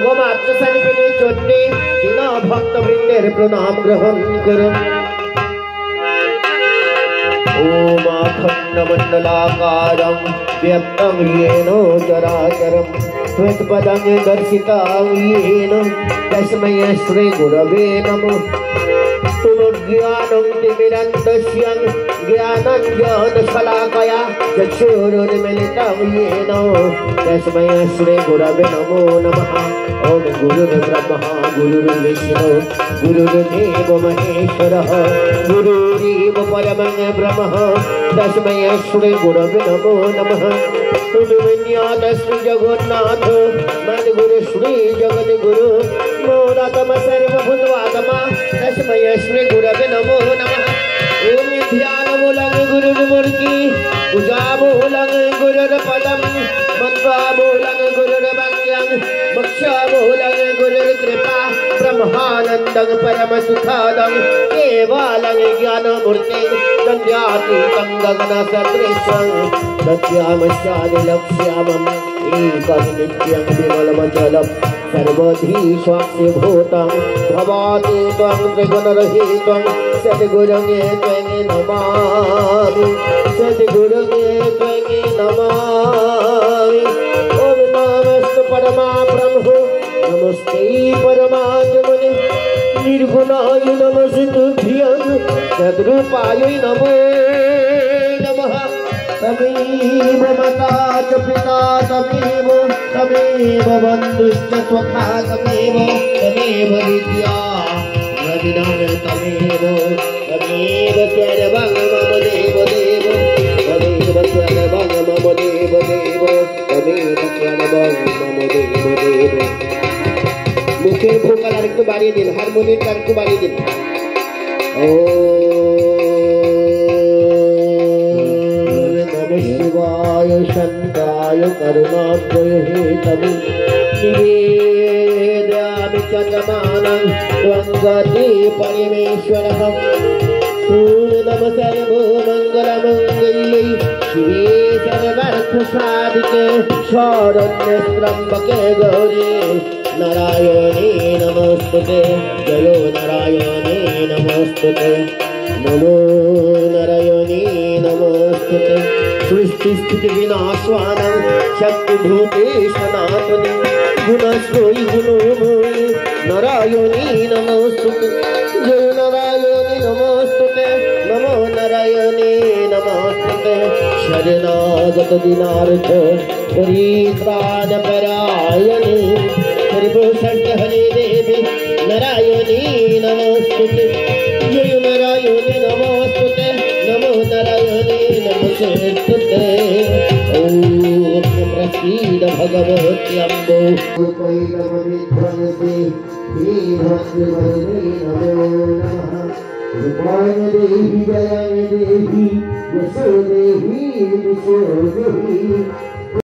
নবমাত্র সারিপিনী চণ্ডী দীন ভক্তবৃন্দের প্রণাম গ্রহণ করুন। ओम अखंडमंडलाकारं व्यक्तं येन चराचरं त्वत्पदं दर्शितं येन तस्मै श्री गुरवे नमः। ज्ञानं तिमिरन्दस्य ज्ञानञ्जनशलाकया चक्षुरुन्मीलितं येन तस्मै श्री गुरवे नमो नमः। ओम गुरुर्ब्रह्मा गुरुर्विष्णु गुरुर्देवो महेश्वरः गुरुरेव परमं ब्रह्म तस्मै श्री गुरवे नमो नमः। विज्ञात श्री जगन्नाथ मद्गुरु श्री जगद्गुरु मोरात्म सर्वभूतवात्मा तस्मै श्री गुरवे नमो नमः। ओम ध्यानमूलं गुरुर्मूर्ति पूजामूलं गुरुर्पदं मन्त्रामूलं गुरुर्वाक्यं मोक्षमूलं गुरुर्कृपा ब्रह्मानन्दं परमसुखदं केवलं ज्ञानमूर्तिं सत्यातीतं गगनसदृशं सत्यामस्यादिलक्ष्यमम् एकं नित्यं विमलमचलं सर्वधी स्वाक्षिभूतं भवाति त्वं त्रिगुणरहितं सद्गुरुं त्वं नमामि सद्गुरुं त्वं नमामि। ओम नमस्ते परमा ब्रह्म नमस्ते परमात्मने निर्गुणाय नमस्तुभ्यं सद्रूपाय नमो नमः। तमेव माता च पिता तमेव बन्धुश्च स्वखा तमेव विद्या द्रविणं तमेव सर्वं मम देव तमेव सर्वं मम देव तमेव सर्वं मम देव। मुखे भोकाल आरेकटु बाड़िये दिन, हारमोनियम आरेकटु बाड़िये दिन। शिवाय शांताय करुणाब्धये हेतवे निवेदयामि चन्द्रमानं त्वं गते परमेश्वरः। नमः सर्वमङ्गलमङ्गल्ये शिवे सर्वार्थसाधिके शरण्ये त्र्यम्बके गौरी नारायणे नमोस्तुते जयो नारायणे नमोस्तुते नमो नारायणे नमोस्तुते। सृष्टि स्थिति विनाशवानं शक्तिभूते सनातने गुणश्रोयि गुणोमयि नारायणे नमोस्तुते जय नारायणे नमोस्तुते नमो नारायणे नमोस्तुते। शरणागत दिनार्थ परित्राणपरायणे सर्वसंग हरे देवी नारायणे नमोस्तुते जय नारायणे नमोस्तुते नमो नारायणे नमोस्तुते। ओम प्रसीद भगवत्यम्बो उपैतमविध्वंसि श्रीभद्रवदने नमो नमः। रूपाय देहि जयाय देहि यशो देहि दिशो देहि